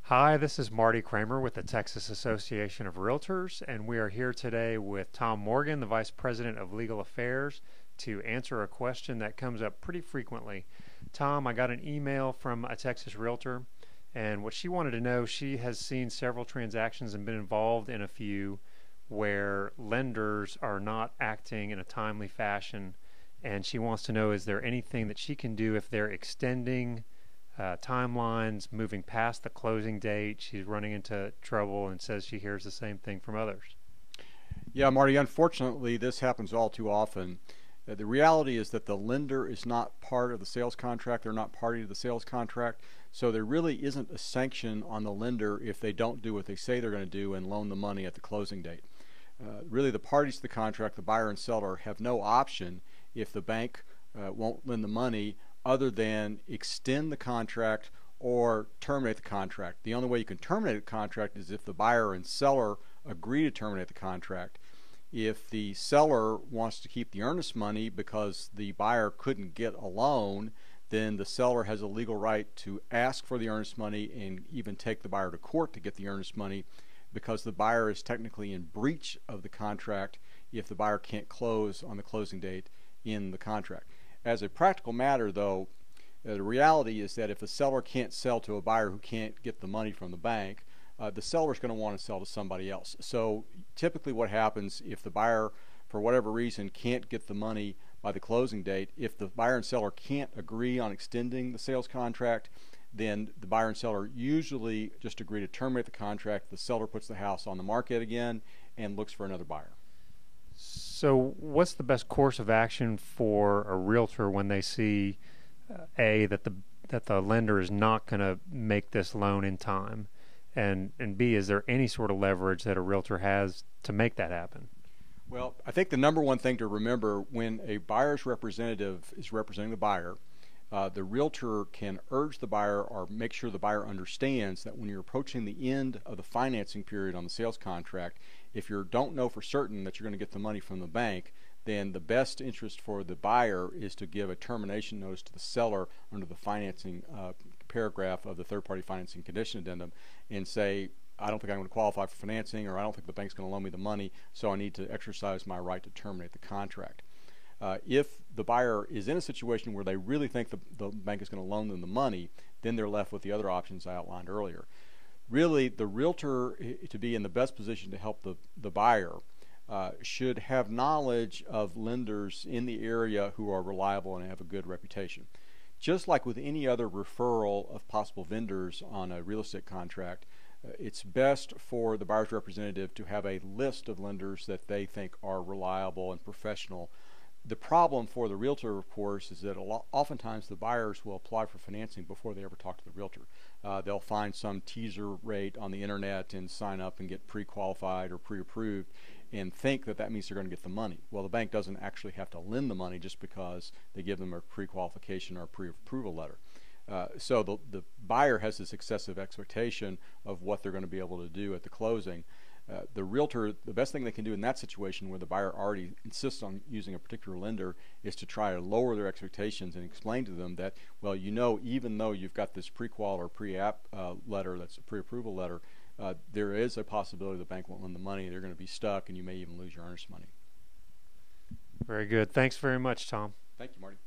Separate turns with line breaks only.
Hi, this is Marty Kramer with the Texas Association of Realtors, and we are here today with Tom Morgan, the Vice President of Legal Affairs, to answer a question that comes up pretty frequently. Tom, I got an email from a Texas Realtor, and what she wanted to know, she has seen several transactions and been involved in a few where lenders are not acting in a timely fashion, and she wants to know, is there anything that she can do if they're extending timelines, moving past the closing date? She's running into trouble and says she hears the same thing from others.
Yeah, Marty, unfortunately, this happens all too often. The reality is that the lender is not part of the sales contract. They're not party to the sales contract. So there really isn't a sanction on the lender if they don't do what they say they're going to do and loan the money at the closing date. Really, the parties to the contract, the buyer and seller, have no option if the bank won't lend the money other than extend the contract or terminate the contract. The only way you can terminate a contract is if the buyer and seller agree to terminate the contract. If the seller wants to keep the earnest money because the buyer couldn't get a loan, then the seller has a legal right to ask for the earnest money and even take the buyer to court to get the earnest money, because the buyer is technically in breach of the contract if the buyer can't close on the closing date in the contract. As a practical matter, though, the reality is that if the seller can't sell to a buyer who can't get the money from the bank, the seller is going to want to sell to somebody else. So typically what happens if the buyer, for whatever reason, can't get the money by the closing date, if the buyer and seller can't agree on extending the sales contract, then the buyer and seller usually just agree to terminate the contract. The seller puts the house on the market again and looks for another buyer.
So what's the best course of action for a realtor when they see A, that the lender is not going to make this loan in time, and B, is there any sort of leverage that a realtor has to make that happen?
Well, I think the number one thing to remember when a buyer's representative is representing the buyer, the realtor can urge the buyer or make sure the buyer understands that when you're approaching the end of the financing period on the sales contract, if you don't know for certain that you're going to get the money from the bank, then the best interest for the buyer is to give a termination notice to the seller under the financing paragraph of the third-party financing condition addendum and say, I don't think I'm going to qualify for financing, or I don't think the bank's going to loan me the money, so I need to exercise my right to terminate the contract. If the buyer is in a situation where they really think the bank is going to loan them the money, then they're left with the other options I outlined earlier. Really, the realtor, to be in the best position to help the buyer, should have knowledge of lenders in the area who are reliable and have a good reputation. Just like with any other referral of possible vendors on a real estate contract, it's best for the buyer's representative to have a list of lenders that they think are reliable and professional. The problem for the realtor, of course, is that oftentimes the buyers will apply for financing before they ever talk to the realtor. They'll find some teaser rate on the internet and sign up and get pre-qualified or pre-approved and think that that means they're going to get the money. Well, the bank doesn't actually have to lend the money just because they give them a pre-qualification or a pre-approval letter. So the buyer has this excessive expectation of what they're going to be able to do at the closing. The realtor, the best thing they can do in that situation where the buyer already insists on using a particular lender, is to try to lower their expectations and explain to them that, well, you know, even though you've got this pre-qual or pre-app letter, that's a pre-approval letter, there is a possibility the bank won't lend the money. They're going to be stuck, and you may even lose your earnest money.
Very good. Thanks very much, Tom.
Thank you, Marty.